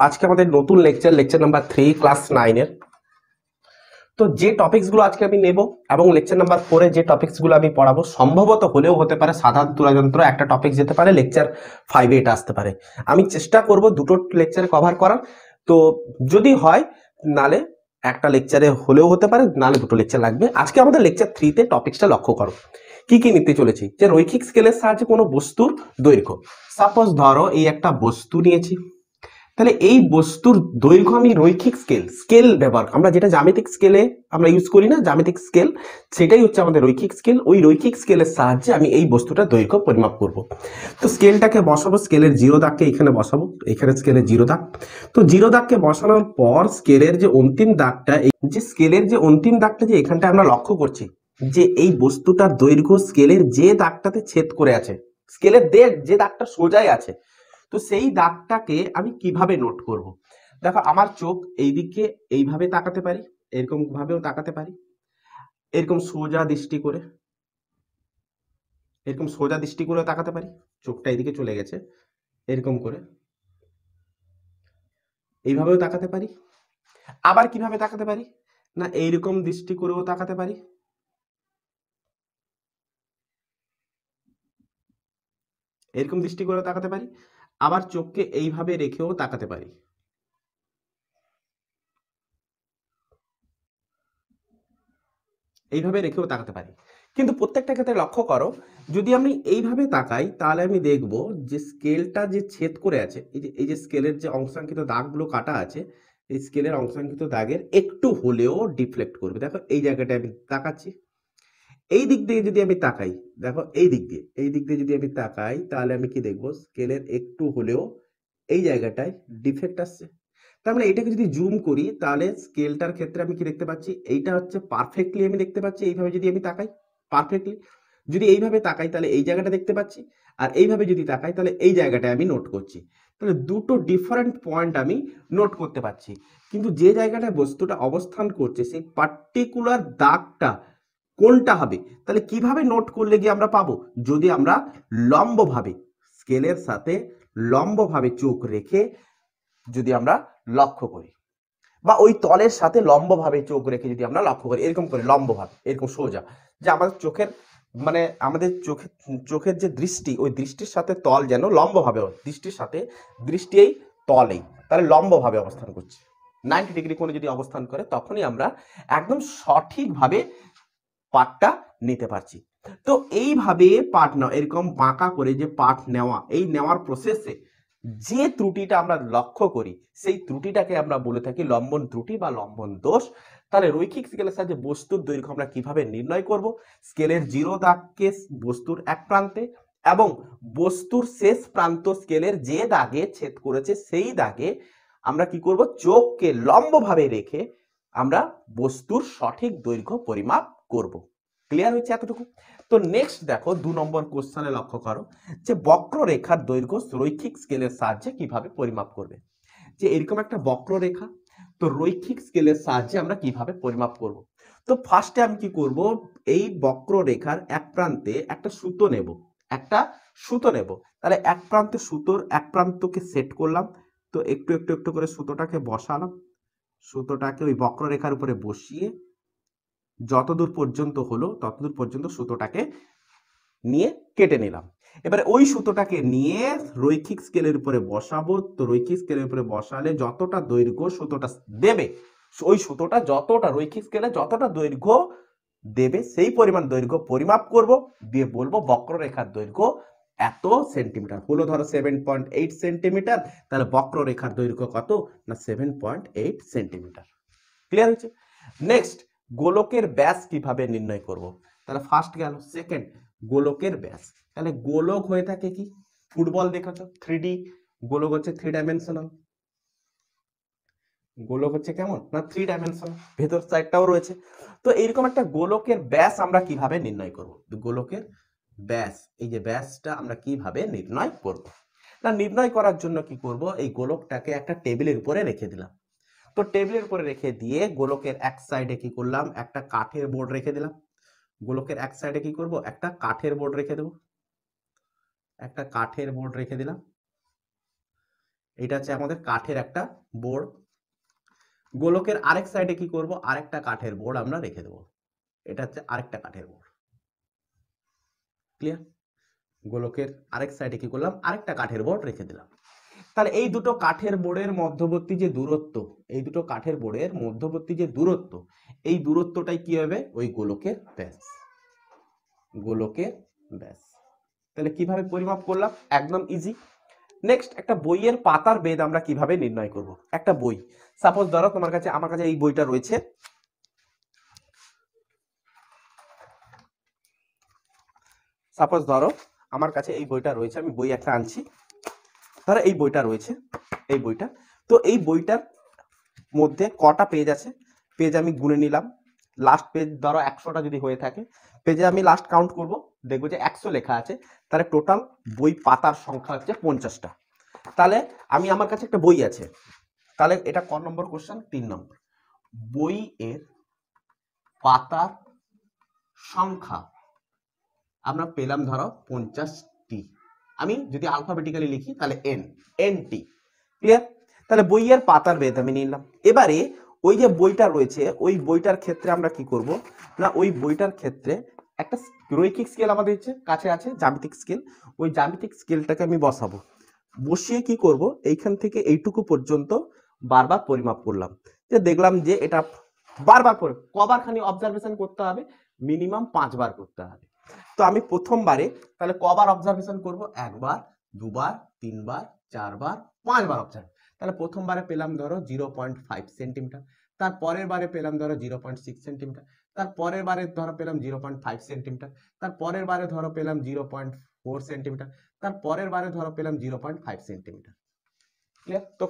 আজকে আমাদের নতুন লেকচার নাম্বার 3 ক্লাস 9 এর। তো যে টপিকস গুলো আজকে আমি নেব এবং লেকচার নাম্বার 4 এ যে টপিকস গুলো আমি পড়াবো সম্ভবত হলেও হতে পারে সাধারণ তুলাযন্ত্র একটা টপিক যেতে পারে, লেকচার 5 এ এটা আসতে পারে। আমি চেষ্টা করব দুটো লেকচারে কভার করার। তো যদি হয় নালে একটা লেকচারে হলেও হতে পারে, নালে দুটো লেকচার লাগবে। আজকে আমাদের লেকচার 3 তে টপিকসটা লক্ষ্য করো। কি কি নিতে চলেছি, যে রৈখিক স্কেলের সাহায্যে কোনো বস্তুর দৈর্ঘ্য। সাপোজ ধরো এই একটা বস্তু নিয়েছি, তাহলে এই বস্তুর দৈর্ঘ্য আমি রৈখিক স্কেল ব্যবহার, আমরা যেটা জ্যামিতিক স্কেলে আমরা ইউজ করি না, জ্যামিতিক স্কেল, সেটাই হচ্ছে আমাদের রৈখিক স্কেল। ওই রৈখিক স্কেলের সাহায্যে আমি এই বস্তুটার দৈর্ঘ্য পরিমাপ করব। তো স্কেলটাকে বসাবো, স্কেলের জিরো দাগকে এখানে বসাবো, এখানে স্কেলের জিরো দাগ। তো জিরো দাগকে বসানোর পর স্কেলের যে অন্তিম দাগটা, এই যে স্কেলের যে অন্তিম দাগটা যে এখানটা আমরা লক্ষ্য করছি যে এই বস্তুটার দৈর্ঘ্য স্কেলের যে দাগটাতে ছেদ করে আছে, স্কেলের যে দাগটা সোজাই আছে, তো সেই দাগটাকে আমি কিভাবে নোট করব। দেখো আমার চোখ এইদিকে এইভাবে তাকাতে পারি, এরকম ভাবেও তাকাতে পারি, এরকম সোজা দৃষ্টি করে, এরকম সোজা দৃষ্টি করে তাকাতে পারি, চোখটা এইদিকে চলে গেছে, এরকম করে এইভাবেও তাকাতে পারি। আবার কিভাবে তাকাতে পারি না, এইরকম দৃষ্টি করেও তাকাতে পারি, এরকম দৃষ্টি করেও তাকাতে পারি, আবার চোখকে এইভাবে রেখেও তাকাতে পারি। এইভাবে রেখেও তাকাতে পারি। কিন্তু প্রত্যেকটা ক্ষেত্রে লক্ষ্য করো, যদি আমি এইভাবে তাকাই তাহলে আমি দেখব যে স্কেলটা যে ছেদ করে আছে, এই যে স্কেলের যে অংশাঙ্কিত দাগগুলো কাটা আছে, এই স্কেলের অংশাঙ্কিত দাগের একটু হলেও ডিফ্লেক্ট করবে। দেখো এই জায়গাটায় আমি তাকাচ্ছি, এই দিক দিয়ে যদি আমি তাকাই, দেখো এই দিক দিয়ে যদি আমি তাকাই তাহলে আমি কি দেখবো, স্কেলের একটু হলেও এই জায়গাটায় ডিফেক্ট আসছে। তার মানে এটাকে যদি জুম করি তাহলে স্কেলটার ক্ষেত্রে আমি কি দেখতে পাচ্ছি, এইটা হচ্ছে পারফেক্টলি আমি দেখতে পাচ্ছি। এইভাবে যদি আমি তাকাই পারফেক্টলি, যদি এইভাবে তাকাই তাহলে এই জায়গাটা দেখতে পাচ্ছি, আর এইভাবে যদি তাকাই তাহলে এই জায়গাটায় আমি নোট করছি। তাহলে দুটো ডিফারেন্ট পয়েন্ট আমি নোট করতে পারছি। কিন্তু যে জায়গাটায় বস্তুটা অবস্থান করছে সেই পার্টিকুলার দাগটা কোনটা হবে, তাহলে কিভাবে নোট করলে গিয়ে আমরা পাবো, যদি আমরা লম্বভাবে স্কেলের সাথে লম্বভাবে চোখ রেখে যদি আমরা লক্ষ্য করি, বা ওই তলের সাথে লম্বভাবে চোখ রেখে যদি আমরা লক্ষ্য করি, এরকম করে লম্বভাবে এরকম সোজা, যে আমাদের চোখের মানে আমাদের চোখের যে দৃষ্টি, ওই দৃষ্টির সাথে তল যেন লম্বভাবে, দৃষ্টির সাথে দৃষ্টি এই তলেই, তাহলে লম্বভাবে অবস্থান করছে, 90 ডিগ্রি কোণে যদি অবস্থান করে তখনই আমরা একদম সঠিকভাবে পাঠটা নিতে পারছি। তো এইভাবে পাঠ নেওয়া, এরকম বাঁকা করে যে পাঠ নেওয়া, এই নেওয়ার প্রসেসে যে ত্রুটিটা আমরা লক্ষ্য করি সেই ত্রুটিটাকে আমরা বলে থাকি লম্বন ত্রুটি বা লম্বন দোষ। তাহলে রৈখিক স্কেলের সাহায্যে বস্তুর দৈর্ঘ্য আমরা কিভাবে নির্ণয় করব, স্কেলের জিরো দাগকে বস্তুর এক প্রান্তে এবং বস্তুর শেষ প্রান্ত স্কেলের যে দাগে ছেদ করেছে সেই দাগে আমরা কি করব, চোখকে লম্বভাবে রেখে আমরা বস্তুর সঠিক দৈর্ঘ্য পরিমাপ করব। ক্লিয়ার হয়েছে এতটুকু? তো নেক্সট দেখো 2 নম্বর কোশ্চেনে লক্ষ্য করো যে বক্ররেখার দৈর্ঘ্য রৈখিক স্কেলের সাহায্যে কিভাবে পরিমাপ করবে। যে এরকম একটা বক্ররেখা, তো রৈখিক স্কেলের সাহায্যে আমরা কিভাবে পরিমাপ করব। তো ফার্স্টে আমি কি করব, এই বক্ররেখার এক প্রান্তে একটা সুতো নেব, একটা সুতো নেব। তাহলে এক প্রান্তে সুতোর এক প্রান্তকে সেট করলাম, তো একটু একটু একটু করে সুতোটাকে বসালাম, সুতোটাকে ওই বক্ররেখার উপরে বসিয়ে যতদূর পর্যন্ত হলো ততদূর পর্যন্ত সুতোটাকে নিয়ে কেটে নিলাম। এবারে ওই সুতোটাকে নিয়ে রৈখিক স্কেলের উপরে বসাবো, তো রৈখিক স্কেলের উপরে বসালে যতটা দৈর্ঘ্য সুতোটা দেবে, ওই সুতোটা যতটা রৈখিক স্কেলে যতটা দৈর্ঘ্য দেবে সেই পরিমাণ দৈর্ঘ্য পরিমাপ করব, দিয়ে বলবো বক্ররেখার দৈর্ঘ্য এত সেন্টিমিটার হলো। ধরো 7.8 সেন্টিমিটার, তাহলে বক্ররেখার দৈর্ঘ্য কত না 7.8 সেন্টিমিটার। ক্লিয়ার হয়েছে? নেক্সট গোলকের ব্যাস কিভাবে নির্ণয় করব। তাহলে ফার্স্ট গেল, সেকেন্ড গোলকের ব্যাস। তাহলে গোলক হয়ে থাকে কি, ফুটবল দেখেছো 3D গোলক হচ্ছে 3 ডাইমেনশনাল, গোলক হচ্ছে কেমন না 3 ডাইমেনশনাল, ভেতর সাইডটাও রয়েছে। তো এইরকম একটা গোলকের ব্যাস আমরা কিভাবে নির্ণয় করব, গোলকের ব্যাস, এই যে ব্যাসটা আমরা কিভাবে নির্ণয় করব না, নির্ণয় করার জন্য কি করব, এই গোলকটাকে একটা টেবিলের উপরে রেখে দিলাম। তো টেবিলের উপরে রেখে দিয়ে গোলকের এক সাইডে কি করলাম, একটা কাঠের বোর্ড রেখে দিলাম। গোলকের এক সাইডে কি করব, একটা কাঠের বোর্ড রেখে দেব, একটা কাঠের বোর্ড রেখে দিলাম। এটা হচ্ছে আমাদের কাঠের একটা বোর্ড। গোলকের আরেক সাইডে কি করব, আরেকটা কাঠের বোর্ড আমরা রেখে দেবো। এটা হচ্ছে আরেকটা কাঠের বোর্ড। ক্লিয়ার? গোলকের আরেক সাইডে কি করলাম, আরেকটা কাঠের বোর্ড রেখে দিলাম। তাহলে এই দুটো কাঠের বোর্ডের মধ্যবর্তী যে দূরত্ব, এই দুটো কাঠের বোর্ডের মধ্যবর্তী যে দূরত্ব, এই দূরত্বটাই কি হবে, ওই গোলকের ব্যাস। গোলকের ব্যাস। তাহলে কিভাবে পরিমাপ করলাম, একদম ইজি। নেক্সট, একটা বইয়ের পাতার বেদ আমরা কিভাবে নির্ণয় করব। একটা বই, সাপোজ ধরো তোমার কাছে, আমার কাছে এই বইটা রয়েছে, সাপোজ ধরো আমার কাছে এই বইটা রয়েছে, আমি বই একটা আনছি, ধরো এই বইটা রয়েছে, এই বইটা। তো এই বইটার মধ্যে কটা পেজ আছে, পেজ আমি গুনে নিলাম। লাস্ট পেজ ধরো 100টা যদি হয়ে থাকে, পেজে আমি লাস্ট কাউন্ট করব, দেখবো যে 100 লেখা আছে। তাহলে টোটাল বই পাতার সংখ্যা হচ্ছে 50টা। তাহলে আমি, আমার কাছে একটা বই আছে, তাহলে এটা ক নম্বর কোশ্চেন, 3 নম্বর। বই এর পাতার সংখ্যা আমরা পেলাম ধরো 50টি। আমি যদি আলফাবেটিক্যালি লিখি তাহলে এনটি। ক্লিয়ার? তাহলে বইয়ের পাতার বেদ আমি নিলাম। এবারে ওই যে বইটা রয়েছে, ওই বইটার ক্ষেত্রে আমরা কি করব না, ওই বইটার ক্ষেত্রে একটা রৈখিক স্কেল আমাদের কাছে আছে, জ্যামিতিক স্কেল। ওই জ্যামিতিক স্কেলটাকে আমি বসাবো, বসিয়ে কি করব, এইখান থেকে এইটুকু পর্যন্ত বারবার পরিমাপ করলাম, যে দেখলাম যে এটা বারবার করে কবার খানি অবজারভেশন করতে হবে, মিনিমাম 5 বার করতে হবে। তো আমি প্রথমবারে তাহলে কবার অবজারভেশন করব, একবার, দুবার, তিনবার, চারবার, 5 বার অবজার্ভ। তাহলে প্রথমবারে পেলাম ধরো 0.5 সেন্টিমিটার, তার পরের বারে পেলাম ধরো 0.6 সেন্টিমিটার, তার পরের বারে ধরো পেলাম 0.5 সেন্টিমিটার, তার পরের বারে ধরো পেলাম 0.4 সেন্টিমিটার, তার পরের বারে ধরো পেলাম 0.5 সেন্টিমিটার। ক্লিয়ার? তো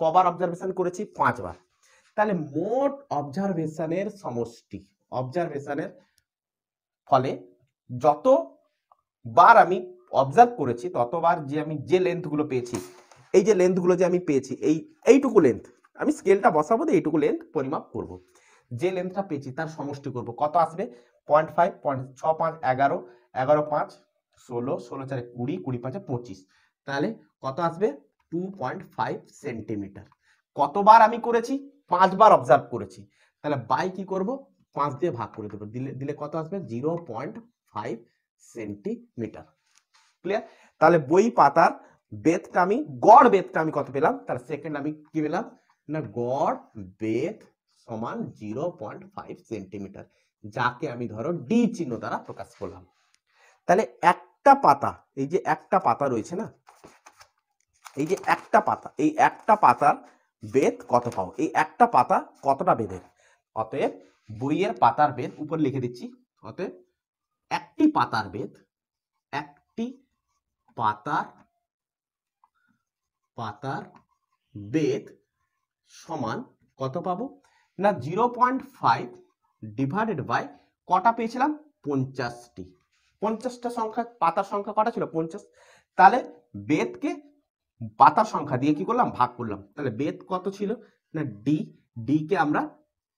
কবার অবজারভেশন করেছি, 5 বার। তাহলে মোট অবজারভেশনের সমষ্টি, অবজারভেশনের ফলে যতবার আমি অবজার্ভ করেছি ততবার যে আমি যে লেন্থ গুলো পেয়েছি, এই যে লেন্থ গুলো যে আমি পেয়েছি, এইটুকু লেন্থ আমি স্কেলটা বসাবো, এইটুকু লেন্থ পরিমাপ করব। যে লেন্থটা পেয়েছি তার সমষ্টি করব, কত আসবে, 0.5, 6 5 11, 11 5 16, 16 4 20, 20 5 25, তাহলে কত আসবে, 2.5 সেন্টিমিটার। কতবার আমি করেছি, 5 বার অবজার্ভ করেছি, তাহলে বাই কি করব, 5 দিয়ে ভাগ করে দেবো, দিলে দিলে কত আসবে, 0.5 সেন্টিমিটার। ক্লিয়ার? তাহলে বই পাতার বেধটা আমি, গড় বেধটা আমি কত পেলাম, তার সেকেন্ড আমি কি পেলাম না, গড় বেধ সমান 0.5 সেন্টিমিটার, যাকে আমি ধরো ডি চিহ্ন দ্বারা প্রকাশ করলাম। তাহলে একটা পাতা, এই যে একটা পাতা রয়েছে না, এই যে একটা পাতা, এই একটা পাতার বেধ কত পাবো, এই একটা পাতা কতটা বেধের, অতএব বইয়ের পাতার বেধ উপর লিখে দিচ্ছি, অতএব একটি পাতার বেধ, একটি পাতার বেধ সমান কত পাবো না, 0.5 ডিভাইডেড বাই কটা পেয়েছিলাম, 50টি। 50টা সংখ্যা, পাতার সংখ্যা কটা ছিল, 50। তাহলে বেধকে পাতার সংখ্যা দিয়ে কি করলাম, ভাগ করলাম। তাহলে বেধ কত ছিল না, ডি কে আমরা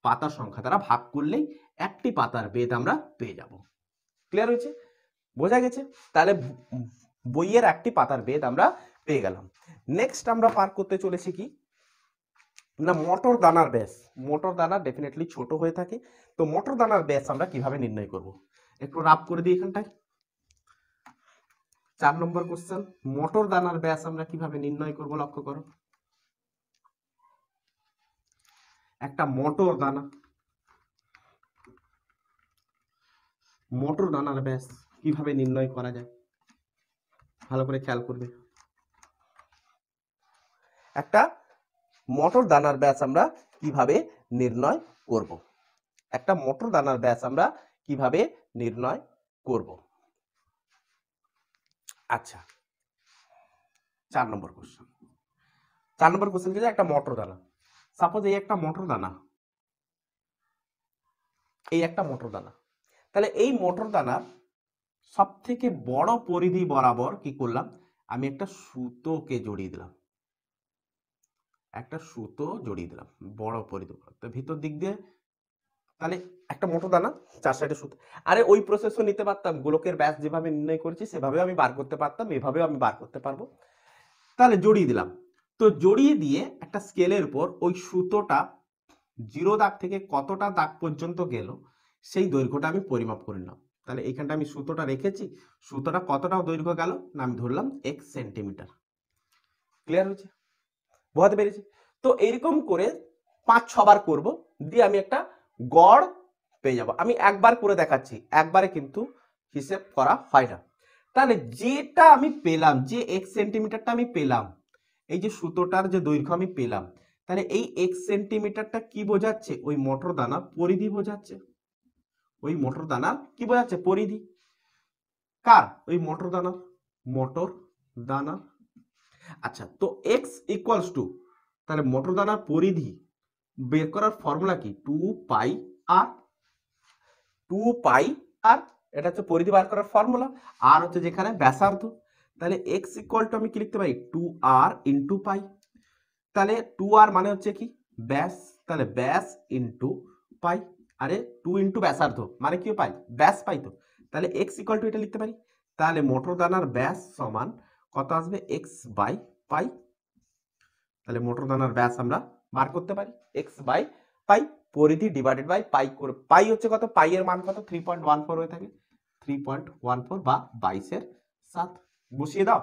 পাতার সংখ্যা দ্বারা ভাগ করলেই একটি পাতার বেধ আমরা পেয়ে যাব। ক্লিয়ার হয়েছে, বোঝা গেছে? তাহলে বইয়ের একটি পাতার বেধ আমরা পেয়ে গেলাম। নেক্সট আমরা পার করতে চলেছি কি না, মটর দানার ব্যাস। মটর দানা ডেফিনেটলি ছোট হয়ে থাকে, তো মটর দানার ব্যাস আমরা কিভাবে নির্ণয় করব, একটু রাফ করে দিই এখানটায়। 4 নম্বর কোশ্চেন, মটর দানার ব্যাস আমরা কিভাবে নির্ণয় করব, লক্ষ্য করো। একটা মটর দানার ব্যাস কিভাবে নির্ণয় করা যায়, ভালো করে খেয়াল করবে। একটা মটর দানার ব্যাস আমরা কিভাবে নির্ণয় করব, একটা মটর দানার ব্যাস আমরা কিভাবে নির্ণয় করব। আচ্ছা, 4 নম্বর কোশ্চেন। 4 নম্বর কোশ্চেন কি, একটা মটর দানা, সাপোজ এই একটা মটর দানা, এই একটা মটর দানা। তাহলে এই মটর দানার সব থেকে বড় পরিধি বরাবর কি করলাম, আমি একটা সুতোকে জড়িয়ে দিলাম, একটা সুতো জড়িয়ে দিলাম বড় পরিধি, তো ভিতর দিক দিয়ে। তাহলে একটা মোটর দানা, 4 সাইডে সুতো। আরে ওই প্রসেসও নিতে পারতাম, গোলকের ব্যাস যেভাবে নির্ণয় করেছি সেভাবে আমি বার করতে পারতাম, এভাবেও আমি বার করতে পারবো। তাহলে জড়িয়ে দিলাম, তো জড়িয়ে দিয়ে একটা স্কেলের উপর ওই সুতোটা 0 দাগ থেকে কতটা দাগ পর্যন্ত গেল সেই দৈর্ঘ্যটা আমি পরিমাপ করে নিলাম। তাহলে এখানটা আমি সুতোটা রেখেছি, সুতোটা কতটা দৈর্ঘ্য গেল না আমি ধরলাম x সেন্টিমিটার। ক্লিয়ার হয়েছে? বোঝাতে পেরেছি? তো এইরকম করে 5-6 বার করব, দিয়ে আমি একটা গড় পেয়ে যাব। আমি একবার করে দেখাচ্ছি, একবারে কিন্তু হিসেব করা হয় না। তাহলে যেটা আমি পেলাম, যে x সেন্টিমিটারটা আমি পেলাম, এই যে সুতোটার যে দৈর্ঘ্য আমি পেলাম, তাহলে এই x সেন্টিমিটারটা কি বোঝাচ্ছে? ওই মোটর দানার পরিধি বোঝাচ্ছে। ওই মোটর দানার কি বোঝাচ্ছে? পরিধি। কার? ওই মোটর দানার। মোটর দানার। আচ্ছা, তো x ইকুয়ালস টু, তাহলে মোটর দানার পরিধি বের করার ফর্মুলা কি? 2 পাই আর। 2 পাই আর, এটা হচ্ছে পরিধি বার করার ফর্মুলা। আর হচ্ছে যেখানে ব্যাসার্ধ। তাহলে x ইকুয়াল টু আমি কি লিখতে পারি? 2r ইন্টু পাই। তাহলে 2r মানে হচ্ছে কি? ব্যাস। তাহলে ব্যাস ইন্টু পাই। আরে 2 ইন্টু ব্যাসার্ধ মানে কি পাই? ব্যাস পাই তো। তাহলে x ইকুয়াল টু এটা লিখতে পারি। তাহলে মোটর দানার ব্যাস সমান কত আসবে? x by pi. তাহলে মোটর দানার ব্যাস আমরা বার করতে পারি x বাই পাই, পরিধি ডিভাইডেড বাই পাই করে। পাই হচ্ছে কত? পাই এর মান কত? 3.14 হয়ে থাকে। 3.14 বা 22/7 বসিয়ে দাও,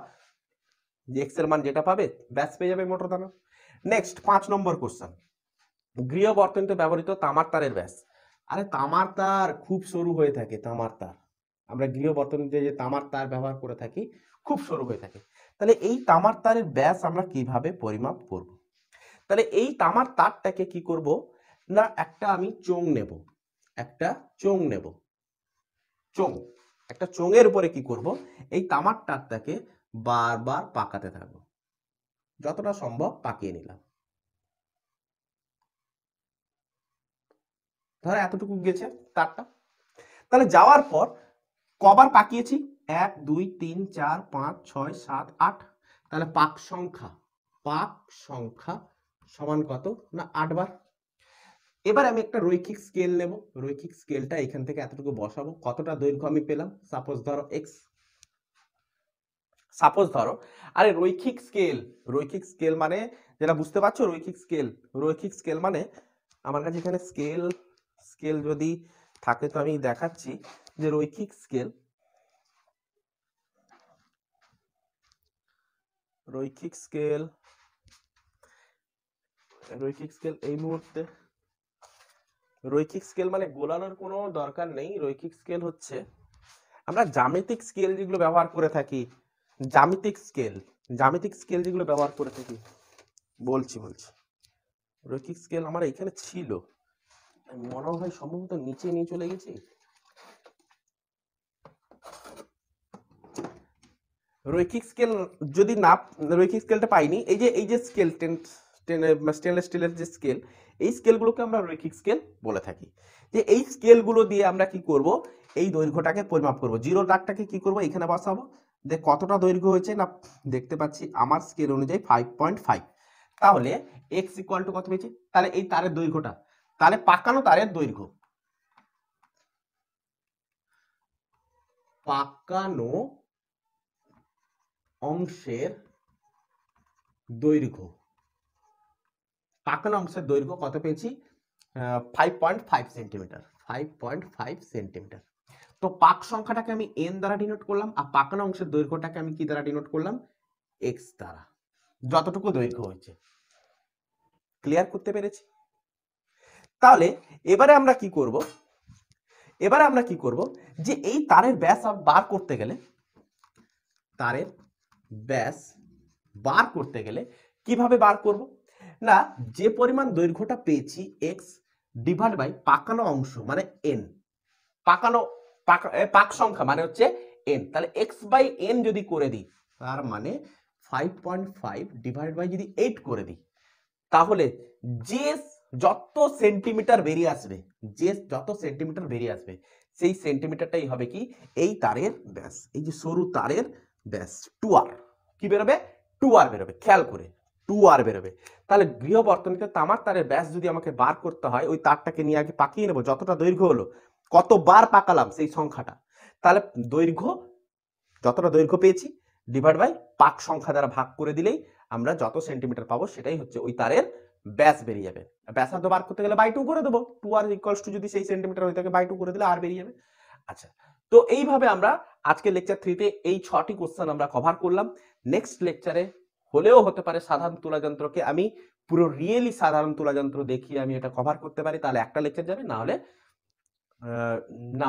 যে x এর মান যেটা পাবে ব্যাস পেয়ে যাবে মোটর দানা। নেক্সট 5 নম্বর কোশ্চেন, গৃহ বর্তনীতে ব্যবহৃত তামার তারের ব্যাস। আরে তামার তার খুব সরু হয়ে থাকে। তামার তার আমরা গৃহ বর্তনীতে যে তামার তার ব্যবহার করে থাকি খুব সরু হয়ে থাকে। তাহলে এই তামার তারের ব্যাস আমরা কিভাবে পরিমাপ করব? তাহলে এই তামার তারটাকে কি করব না, একটা আমি চোঙ নেব। একটা চোঙ নেব। চোঙ, একটা চোঙের উপরে কি করব? এই তামার তারটাকে বারবার পাকাতে থাকবো, যতটা সম্ভব পাকিয়ে নিলাম। ধরো এতটুকু গেছে তারটা। তাহলে যাওয়ার পর কবার পাকিয়েছি? 1 2 3 4 5 6 7 8। তাহলে পাক সংখ্যা সমান কত না 8 বার। এবার আমি একটা রৈখিক স্কেল নেব। রৈখিক স্কেলটা এখান থেকে এতটুকু বসাবো। কতটা দৈর্ঘ্য আমি পেলাম? সাপোজ ধরো x। সাপোজ ধরো, আরে রৈখিক স্কেল মানে যেটা বুঝতে পারছো, রৈখিক স্কেল মানে আমার কাছে এখানে স্কেল যদি থাকে তো আমি দেখাচ্ছি যে রৈখিক স্কেল এই মুহূর্তে রৈখিক স্কেল মানে গোলানোর কোনো দরকার নেই। রৈখিক স্কেল হচ্ছে আমরা জ্যামিতিক স্কেল যেগুলো ব্যবহার করে থাকি, জ্যামিতিক স্কেল যেগুলো ব্যবহার করে থাকি। বলছি রৈখিক স্কেল আমার এখানে ছিল, মনে হয় সম্ভবত নিচে নিয়ে চলে গেছি। রৈখিক স্কেল যদি না, রৈখিক স্কেলটা পাইনি। এই যে স্কেল স্টেনলেস স্টিলের যে স্কেল, এই স্কেলগুলোকে আমরা রৈখিক স্কেল বলে থাকি। যে এই স্কেলগুলো দিয়ে আমরা কি করব? এই দৈর্ঘ্যটাকে পরিমাপ করব। 0 দাগটাকে কি করব? এখানে বসাবো, যে কতটা দৈর্ঘ্য হয়েছে না দেখতে পাচ্ছি আমার স্কেল অনুযায়ী 5.5। তাহলে x ইকুয়াল টু কত পেয়েছি? তাহলে এই তারের দৈর্ঘ্যটা, তাহলে পাকানো তারের দৈর্ঘ্য, পাকানো অংশের দৈর্ঘ্য, পাকানো অংশের দৈর্ঘ্য কত পেয়েছি? 5.5 সেন্টিমিটার। 5.5 সেন্টিমিটার। তো পাক সংখ্যাটাকে আমি n দ্বারা ডিনোট করলাম, আর পাকানো অংশের দৈর্ঘ্যটাকে আমি কি দ্বারা ডিনোট করলাম? x দ্বারা, যতটুকু দৈর্ঘ্য হয়েছে। ক্লিয়ার করতে পেরেছি? তাহলে এবারে আমরা কি করব? যে এই তারের ব্যাস বার করতে গেলে, কিভাবে বার করব? না, যে পরিমাণ দৈর্ঘ্যটা পেয়েছি x ডিভাইড বাই পাকানো অংশ মানে n, পাক সংখ্যা মানে হচ্ছে n। তাহলে x বাই n যদি করে দিই, তার মানে 5.5 ডিভাইড বাই যদি 8 করে দিই, তাহলে যে যত সেন্টিমিটার বেরিয়ে আসবে সেই সেন্টিমিটারটাই হবে কি? এই তারের ব্যাস। এই যে সরু তারের ব্যাস 2r কি বেরোবে? 2r বেরোবে। খেয়াল করে 2r বেরোবে। তাহলে গৃহ বর্তনীতে তামার তারের ব্যাস যদি আমাকে বার করতে হয়, ওই তারটাকে নিয়ে আগে পাকিয়ে নেবো, যতটা দৈর্ঘ্য হলো, কতবার পাকালাম সেই সংখ্যাটা। তাহলে যতটা দৈর্ঘ্য পেয়েছি ডিভাইড বাই পাক সংখ্যা দ্বারা ভাগ করে দিলেই আমরা যত সেন্টিমিটার পাবো সেটাই হচ্ছে ওই তারের ব্যাস বেরিয়ে যাবে। ব্যাসার্ধ বার করতে গেলে বাই 2 করে দেবো, 2r ইকুয়ালস টু যদি সেই সেন্টিমিটার হয়ে থাকে বাই 2 করে দিলে আর বেরিয়ে যাবে। আচ্ছা, তো এইভাবে আমরা আজকে লেকচার 3 তে এই 6টি কোশ্চেন আমরা কভার করলাম। নেক্সট লেকচারে হলেও হতে পারে সাধারণ তুলা যন্ত্রকে আমি পুরো রিয়েলি সাধারণ তুলা যন্ত্র দেখিয়ে আমি এটা কভার করতে পারি, তাহলে একটা লেকচার যাবে, না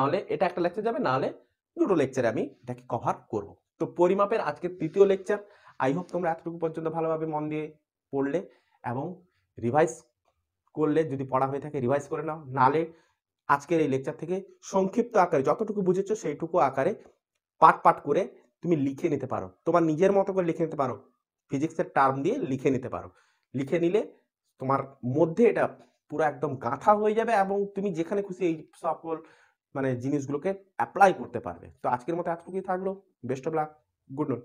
হলে এটা একটা লেকচার যাবে, না হলে দুটো লেকচারে আমি এটাকে কভার করব। তো পরিমাপের আজকে তৃতীয় লেকচার। আই হোপ তোমরা এতটুকু পর্যন্ত ভালোভাবে মন দিয়ে পড়লে এবং রিভাইজ করলে, যদি পড়া হয়ে থাকে রিভাইজ করে নাও, নাহলে আজকের এই লেকচার থেকে সংক্ষিপ্ত আকারে যতটুকু বুঝেছো সেইটুকু আকারে পাট পাট করে তুমি লিখে নিতে পারো, তোমার নিজের মতো করে লিখে নিতে পারো, ফিজিক্সের টার্ম দিয়ে লিখে নিতে পারো। লিখে নিলে তোমার মধ্যে এটা পুরো একদম গাঁথা হয়ে যাবে এবং তুমি যেখানে খুশি এই সকল মানে জিনিসগুলোকে অ্যাপ্লাই করতে পারবে। তো আজকের মতো এতটুকুই থাকলো। Best of luck, good night.